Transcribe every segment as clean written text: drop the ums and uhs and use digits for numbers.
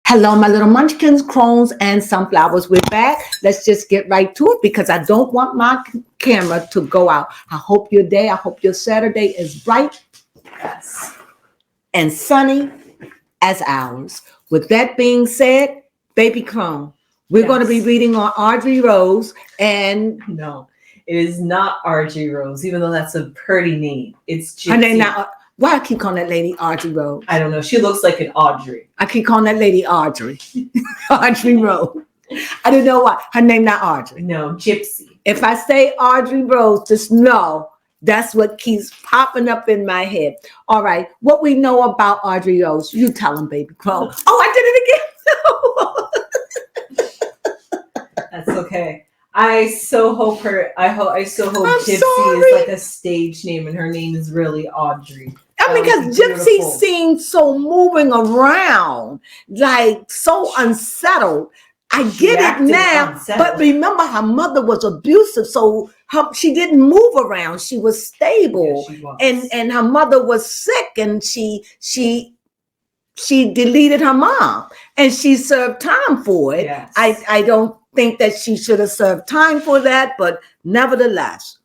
Hello, my little munchkins, crones, and sunflowers. We're back. Let's just get right to it because I don't want my camera to go out. I hope I hope your Saturday is bright Yes. and sunny as ours. With that being said, baby Crone, we're going to be reading on Audrey Rose and... No, it is not Audrey Rose, even though that's a pretty name. It's Gypsy. Her name not... Why I keep calling that lady Audrey Rose? I don't know. She looks like an Audrey. I keep calling that lady Audrey. Audrey Rose. I don't know why. Her name not Audrey. No, Gypsy. If I say Audrey Rose, just know that's what keeps popping up in my head. All right. What we know about Audrey Rose, you tell them, baby Crow. Oh, I did it again. That's okay. I so hope Gypsy sorry. is like a stage name and her name is really Audrey. I mean, because Gypsy seems so moving around, like so unsettled. I get it now, but remember her mother was abusive, so she didn't move around. She was stable, she was. And her mother was sick, and she deleted her mom, and she served time for it. Yes. I don't think that she should have served time for that, but nevertheless.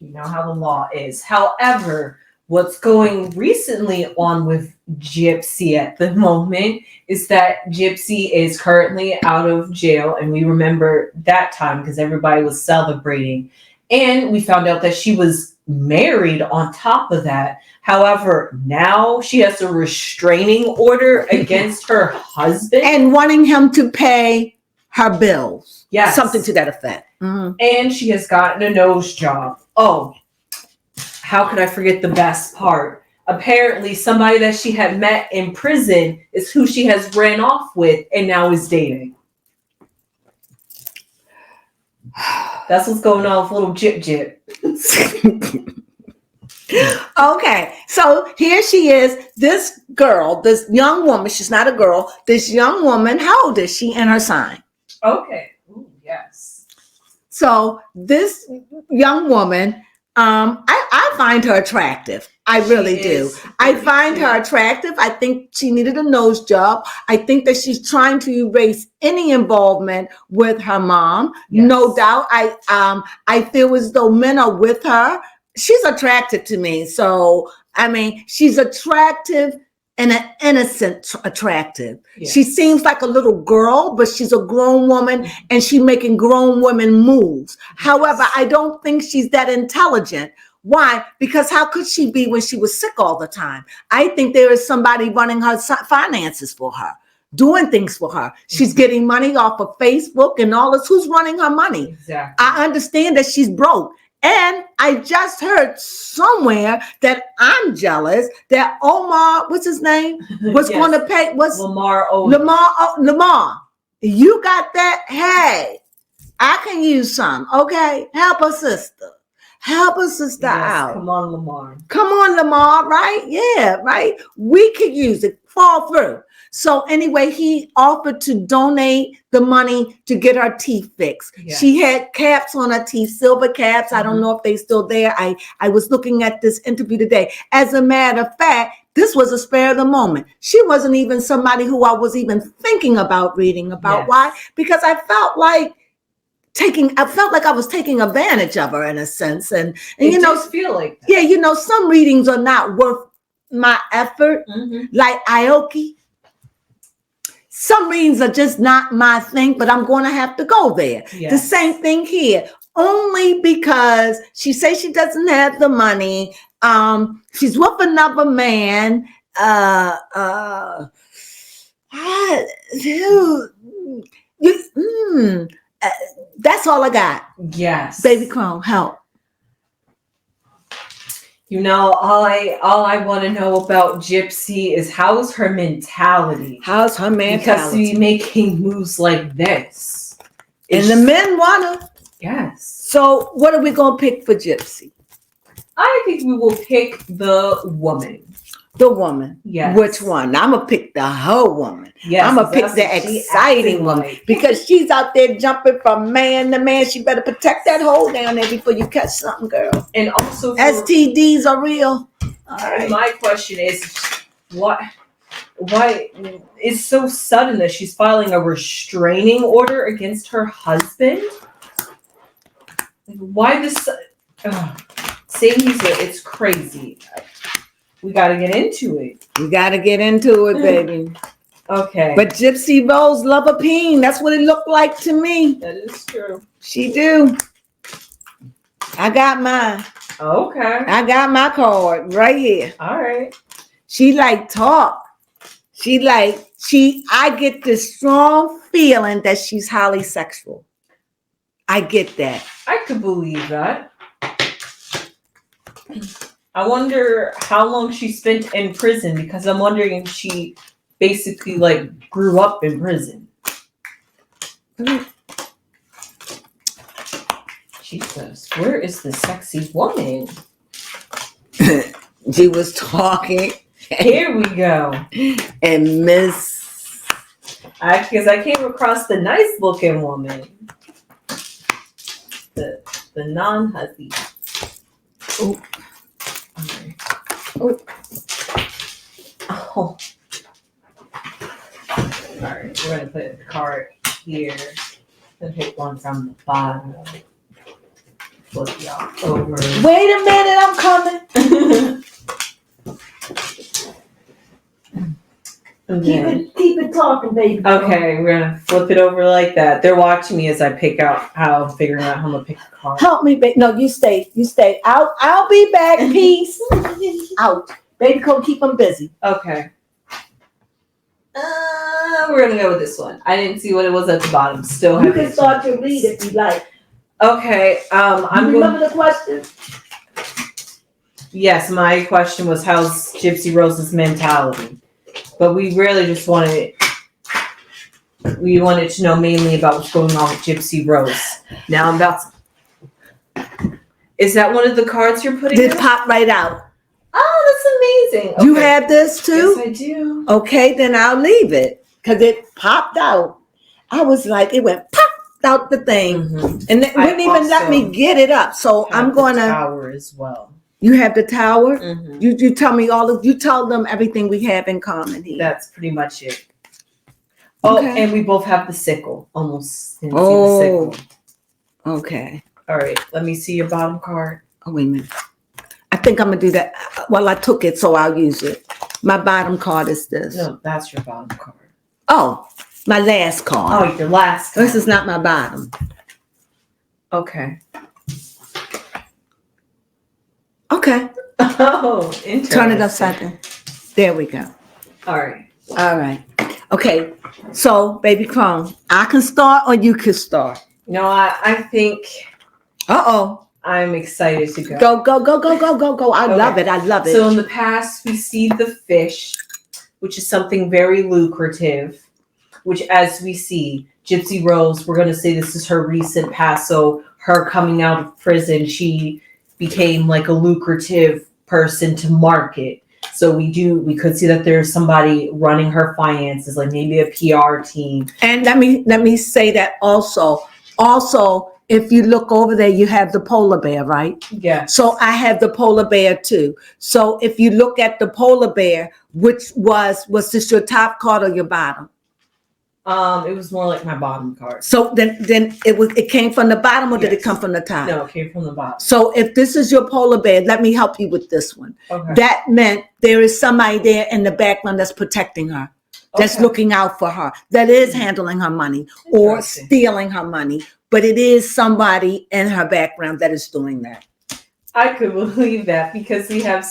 You know how the law is. However, what's going recently on with Gypsy at the moment is that Gypsy is currently out of jail. And we remember that time because everybody was celebrating. And we found out that she was married on top of that. However, now she has a restraining order against her husband. And wanting him to pay her bills. Yes. Something to that effect. Mm-hmm. And she has gotten a nose job. Oh, how could I forget the best part? Apparently, somebody that she had met in prison is who she has ran off with and now is dating. That's what's going on with little Gyp. Okay, so here she is, this girl, this young woman, she's not a girl, this young woman, how old is she in her sign? Okay, ooh, yes. So this young woman, I find her attractive. I really do. I find her attractive. I think she needed a nose job. I think that she's trying to erase any involvement with her mom. Yes. No doubt. I feel as though men are with her. She's attracted to me. So, I mean, she's attractive and an innocent attractive. Yes. She seems like a little girl, but she's a grown woman and she's making grown women moves. Yes. However, I don't think she's that intelligent. Why? Because how could she be when she was sick all the time? I think there is somebody running her finances for her, doing things for her. She's getting money off of Facebook and all this. Who's running her money? Exactly. I understand that she's broke. And I just heard somewhere that I'm jealous that Omar, what's his name, was yes. going to pay. Lamar. Lamar. You got that? Hey, I can use some. Okay, help a sister. Help a sister out. Come on, Lamar. Come on, Lamar, right? Yeah, right. We could use it. Fall through. So anyway, he offered to donate the money to get her teeth fixed. Yes. She had caps on her teeth, silver caps. Mm-hmm. I don't know if they're still there. I was looking at this interview today. As a matter of fact, this was a spare of the moment. She wasn't even somebody who I was even thinking about reading about. Yes. Why? Because I felt like I was taking advantage of her in a sense. And you know, feel like that. Yeah, you know, some readings are not worth my effort, like Aoki. Some readings are just not my thing, but I'm going to have to go there. Yes. The same thing here, only because she says she doesn't have the money. She's with another man. That's all I got. Yes. Baby Crone, help. You know, all I want to know about Gypsy is how's her mentality? How's her mentality? Because to be making moves like this. And the men wanna. Yes. So what are we going to pick for Gypsy? I think we will pick the woman. The woman. Yes. Which one? I'm going to pick the whole woman. Yes. I'm going to pick the exciting woman because she's out there jumping from man to man. She better protect that hole down there before you catch something, girl. And also STDs are real. All right. My question is, what Why it's so sudden that she's filing a restraining order against her husband? Like, why this? It's crazy. We got to get into it. We got to get into it, baby. Okay. But Gypsy Rose love a peen. That's what it looked like to me. That is true. She do. I got mine. Okay. I got my card right here. All right. She like talk. I get this strong feeling that she's highly sexual. I get that. I could believe that. I wonder how long she spent in prison, because I'm wondering if she basically like grew up in prison. Jesus, where is the sexy woman? She was talking. Here we go. And because I came across the nice looking woman. The non-husband. Oh. Oh. Oh. Alright, we're gonna put the card here. Then pick one from the bottom. Flip y'all over. Wait a minute, I'm coming. Keep it talking, baby. Okay, we're gonna flip it over like that. They're watching me as I pick out how I'm figuring out how I'm gonna pick a card. Help me, baby. No, you stay. I'll be back. Peace. Out. Baby, go keep them busy. Okay. We're gonna go with this one. I didn't see what it was at the bottom. Still You have can start to read if you like. Okay. I'm remember the question? Yes, my question was how's Gypsy Rose's mentality? But we really just wanted to know mainly about what's going on with Gypsy Rose. Now I'm about to... Is that one of the cards you're putting in? It popped right out. Oh, that's amazing. Okay. You have this too? Yes, I do. Okay, then I'll leave it. Because it popped out. I was like, it went pop out the thing. Mm-hmm. And it wouldn't even let me get it up. So I'm going to... tower as well. You have the tower? Mm-hmm. You tell me you tell them everything we have in common here. That's pretty much it. Oh, Okay. and we both have the sickle. Almost didn't see Oh. the sickle. Okay. All right, let me see your bottom card. Oh, wait a minute. I think I'm going to do that. Well, I took it, so I'll use it. My bottom card is this. No, that's your bottom card. Oh, my last card. Oh, your last card. This is not my bottom. Okay. Okay. Oh, interesting. Turn it upside down. There we go. All right. All right. Okay. So, baby Crone, I can start or you can start. No, I think Uh-oh. I'm excited to go. Go. I love it. I love it. So in the past, we see the fish, which is something very lucrative, which as we see, Gypsy Rose, we're going to say this is her recent past. So her coming out of prison, she became like a lucrative person to market. So we could see that there's somebody running her finances, like maybe a PR team. And let me say that also, if you look over there, you have the polar bear, right? Yeah. So I have the polar bear too. So if you look at the polar bear, was this your top card or your bottom? It was more like my bottom card. So then it came from the bottom, or did Yes. it come from the top? No, it came from the bottom. So if this is your polar bear, let me help you with this one. Okay. That meant there is somebody there in the background that's protecting her, that's Okay. looking out for her, that is handling her money or Interesting. stealing her money. But it is somebody in her background that is doing that. I could believe that because we have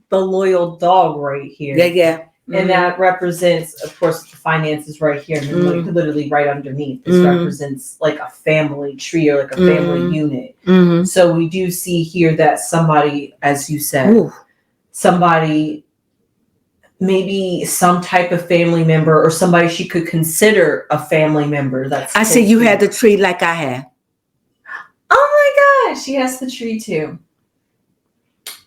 the loyal dog right here. Yeah. And that represents, of course, the finances right here. And then literally right underneath. This represents like a family tree or like a family unit. Mm-hmm. So we do see here that somebody, as you said, somebody, maybe some type of family member or somebody she could consider a family member. I see you had the tree like I have. Oh my gosh, she has the tree too.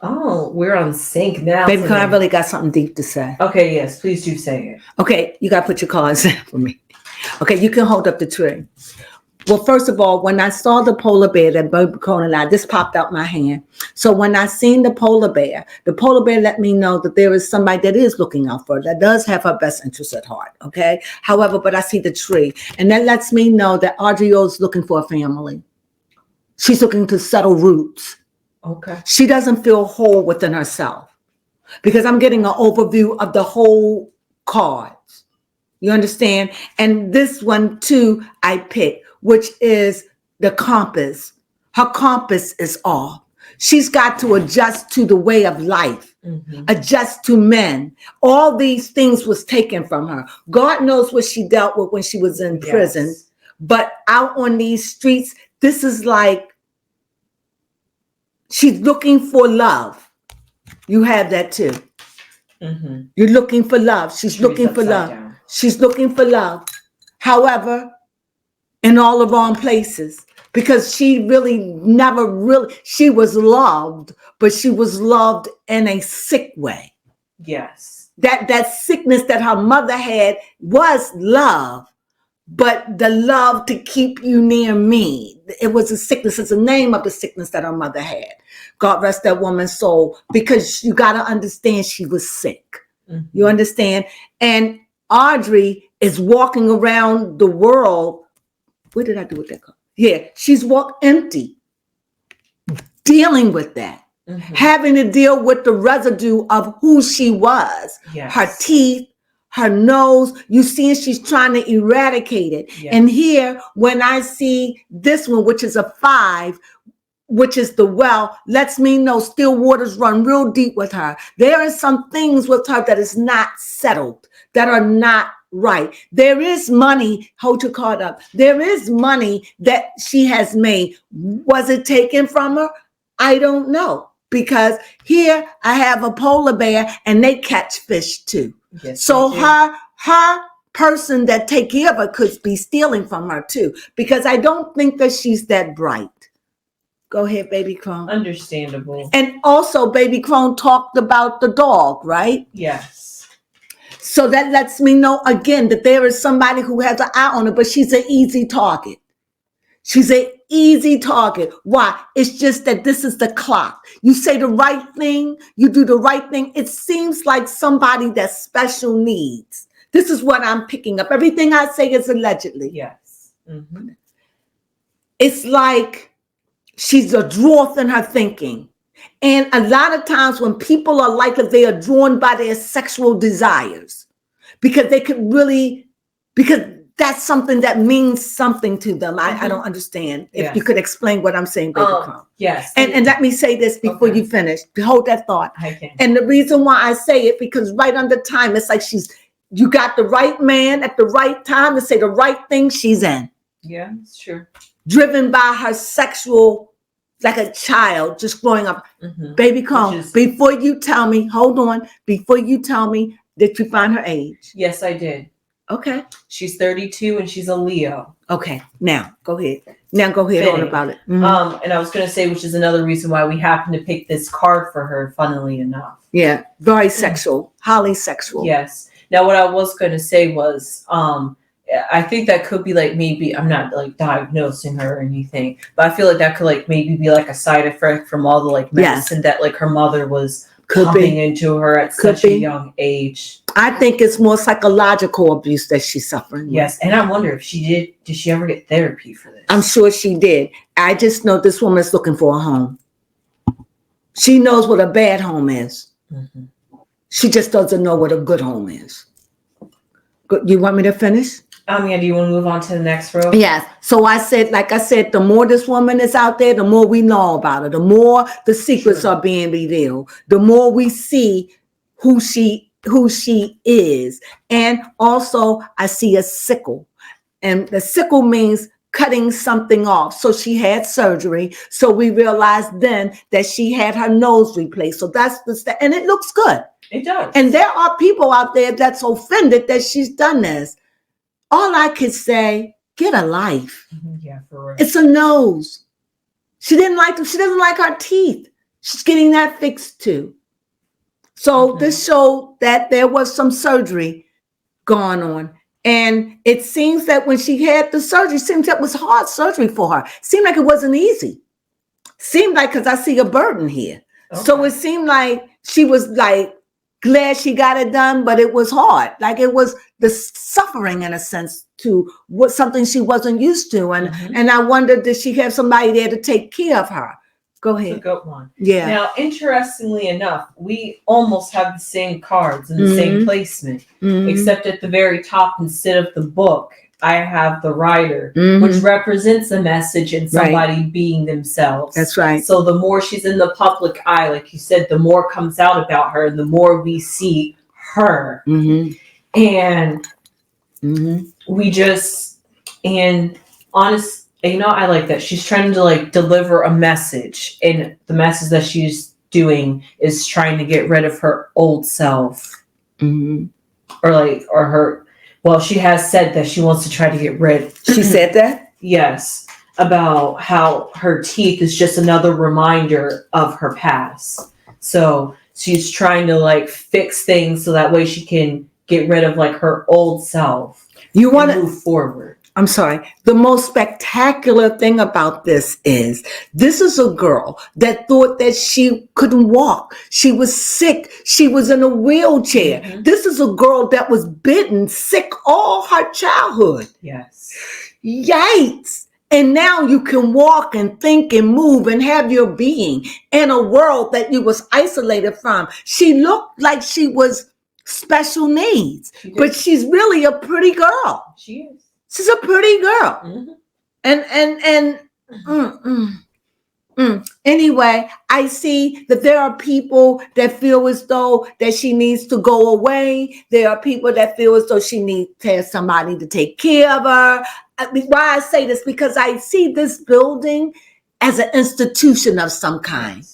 Oh, we're on sync now. Baby, I really got something deep to say. Okay, yes, please do say it. Okay, you got to put your cards in for me. Okay, you can hold up the tree. Well, first of all, when I saw the polar bear that Baby Crone and I, this popped out my hand. So when I seen the polar bear let me know that there is somebody that is looking out for her, that does have her best interest at heart. Okay. However, but I see the tree, and that lets me know that Audrey is looking for a family. She's looking to settle roots. Okay. She doesn't feel whole within herself, because I'm getting an overview of the whole cards. You understand? And this one too, I picked, which is the compass. Her compass is off. She's got to adjust to the way of life, adjust to men. All these things was taken from her. God knows what she dealt with when she was in prison. But out on these streets, this is like, she's looking for love. You have that too. You're looking for love. She's looking for love. She's looking for love. However, in all the wrong places, because she really never really, she was loved, but she was loved in a sick way. Yes. That sickness that her mother had was love, but the love to keep you near me. It was a sickness. It's the name of the sickness that her mother had. God rest that woman's soul, because you got to understand she was sick. You understand? And Audrey is walking around the world. What did I do with that card? Yeah, she's walked empty, dealing with that, having to deal with the residue of who she was, her teeth, her nose. You see, she's trying to eradicate it. And here, when I see this one, which is a 5, which is the well, lets me know still waters run real deep with her. There are some things with her that is not settled, that are not right. There is money, hold your card up. There is money that she has made. Was it taken from her? I don't know, because here I have a polar bear and they catch fish too. So her person that take care of her could be stealing from her too, because I don't think that she's that bright. Go ahead, Baby Crone. Understandable. And also, Baby Crone talked about the dog, right? Yes. So that lets me know again that there is somebody who has an eye on her, but she's an easy target. She's an easy target. Why? It's just that this is the clock. You say the right thing, you do the right thing. It seems like somebody that's special needs. This is what I'm picking up. Everything I say is allegedly. Yes. It's like she's a dwarf in her thinking. And a lot of times when people are like that, they are drawn by their sexual desires, because they could really, because that's something that means something to them. I don't understand. If you could explain what I'm saying, Baby Crone. Yes. And let me say this before you finish. Hold that thought. I can. And the reason why I say it, because right under time, it's like you got the right man at the right time to say the right thing, she's in. Yeah, it's true. Driven by her sexual, like a child just growing up. Baby Crone, before you tell me, hold on, before you tell me, did you find her age? Yes, I did. Okay. She's 32 and she's a Leo. Okay. Now, go ahead. On about it. And I was going to say, which is another reason why we happen to pick this card for her, funnily enough. Yeah. Very sexual. Highly sexual. Yes. Now, what I was going to say was, I think that could be like, maybe, I'm not like diagnosing her or anything, but I feel like that could like maybe be like a side effect from all the like medicine that like her mother was pumping into her at such a young age. I think it's more psychological abuse that she's suffering. Yes. And I wonder if did she ever get therapy for this? I'm sure she did. I just know this woman is looking for a home. She knows what a bad home is. She just doesn't know what a good home is. You want me to finish? Yeah, do you want to move on to the next row? Yes. So I said, like I said, the more this woman is out there, the more we know about her, the more the secrets are being revealed, the more we see who she is. And also I see a sickle, and the sickle means cutting something off. So she had surgery. So we realized then that she had her nose replaced. So that's and it looks good. It does. And there are people out there that's offended that she's done this. All I could say, get a life. Yeah, for real. It's a nose. She didn't like them. She doesn't like her teeth. She's getting that fixed too. So this showed that there was some surgery going on. And it seems that when she had the surgery, it seems that was hard surgery for her. Seemed like it wasn't easy. Seemed like, because I see a burden here. Okay. So it seemed like she was like glad she got it done, but it was hard. Like it was the suffering in a sense to what something she wasn't used to. And I wondered, did she have somebody there to take care of her? Go ahead. That's a good one. Yeah. Now, interestingly enough, we almost have the same cards and the same placement, except at the very top, instead of the book, I have the writer, which represents a message and somebody being themselves. That's right. So the more she's in the public eye, like you said, the more comes out about her and the more we see her. And we just, and honest, I like that. She's trying to like deliver a message, and the message that she's doing is trying to get rid of her old self. Well, she has said that she wants to try to get rid. She said that? Yes. About how her teeth is just another reminder of her past. So she's trying to like fix things so that way she can get rid of like her old self. You want to move forward. I'm sorry. The most spectacular thing about this is a girl that thought that she couldn't walk. She was sick. She was in a wheelchair. This is a girl that was bitten, sick all her childhood. Yes. Yikes. And now you can walk and think and move and have your being in a world that you was isolated from. She looked like she was special needs, but she's really a pretty girl. She is. She's a pretty girl. Anyway, I see that there are people that feel as though that she needs to go away. There are people that feel as though she needs to have somebody to take care of her. Why I say this, because I see this building as an institution of some kind.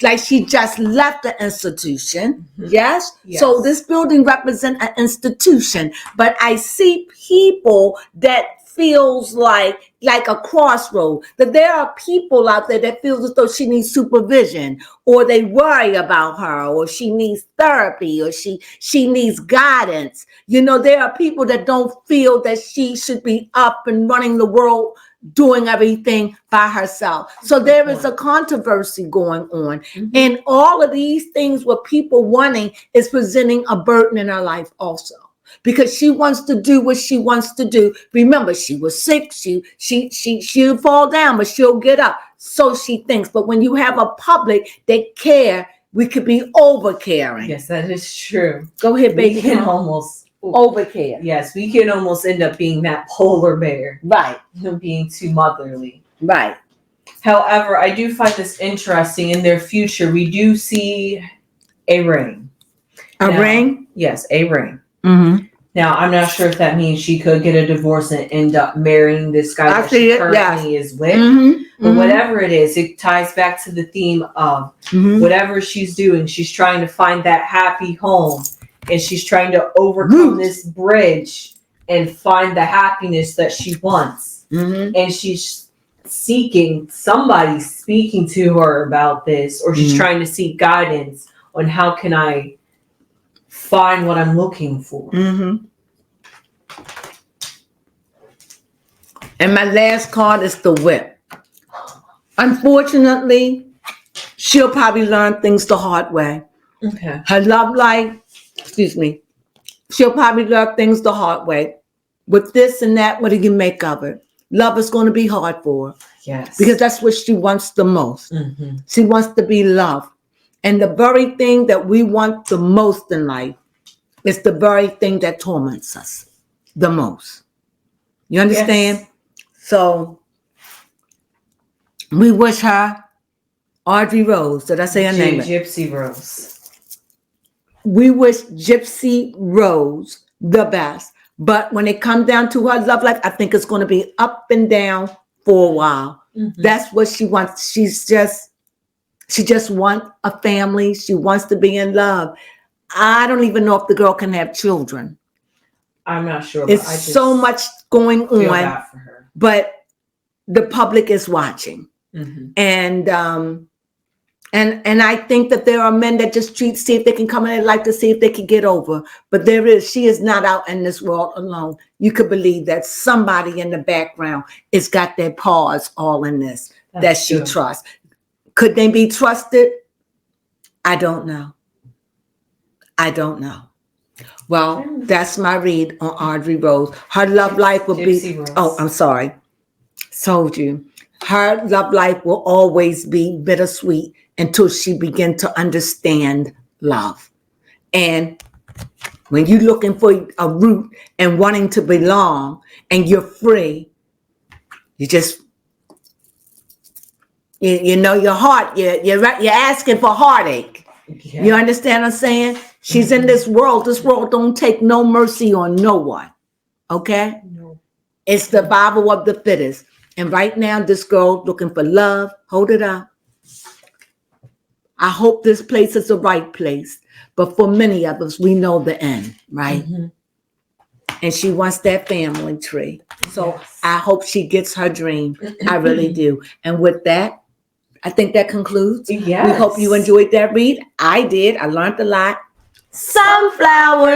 Like she just left the institution. Yes? So this building represents an institution, but I see people that feels like a crossroad, that there are people out there that feels as though she needs supervision, or they worry about her, or she needs therapy, or she needs guidance. There are people that don't feel that she should be up and running the world, doing everything by herself. So there is a controversy going on. And all of these things with people wanting is presenting a burden in her life also. Because she wants to do what she wants to do. Remember, she was sick. She'll fall down, but she'll get up. So she thinks. But when you have a public that care, we could be over caring. Yes, that is true. Go ahead, baby. We can almost overcare. Yes, we can almost end up being that polar bear. Right. Being too motherly. Right. However, I do find this interesting. In their future, we do see a ring. A ring? Yes, a ring. Now, I'm not sure if that means she could get a divorce and end up marrying this guy that she currently is with. But whatever it is, it ties back to the theme of whatever she's doing. She's trying to find that happy home, and she's trying to overcome this bridge and find the happiness that she wants. And she's seeking somebody speaking to her about this, or she's trying to seek guidance on how can I find what I'm looking for. And my last card is the whip. Unfortunately, she'll probably learn things the hard way. Okay. Her love life, she'll probably learn things the hard way. With this and that, what do you make of it? Love is going to be hard for her. Yes. Because that's what she wants the most. She wants to be loved. And the very thing that we want the most in life is the very thing that torments us the most. You understand? Yes. So we wish her, Audrey Rose, did I say her name? Gypsy Rose. We wish Gypsy Rose the best. But when it comes down to her love life, I think it's going to be up and down for a while. That's what she wants. She just wants a family. She wants to be in love. I don't even know if the girl can have children. I'm not sure. It's so much going on, but the public is watching. And And I think that there are men that just see if they can come in their life to see if they can get over. But she is not out in this world alone. You could believe that somebody in the background has got their paws all in this, that she trusts. Could they be trusted? I don't know. I don't know. Well, that's my read on Audrey Rose. Her love life will be, I'm sorry. Told you. Her love life will always be bittersweet until she begins to understand love. And when you're looking for a root and wanting to belong and you're free, you just, you know, your heart, you're asking for heartache. Yeah. You understand what I'm saying? She's in this world. This world don't take no mercy on no one. Okay? No. It's the survival of the fittest. And right now, this girl looking for love. Hold it up. I hope this place is the right place. But for many of us, we know the end, right? Mm-hmm. And she wants that family tree. So yes. I hope she gets her dream. I really do. And with that, I think that concludes. Yes. We hope you enjoyed that read. I did. I learned a lot. Sunflower.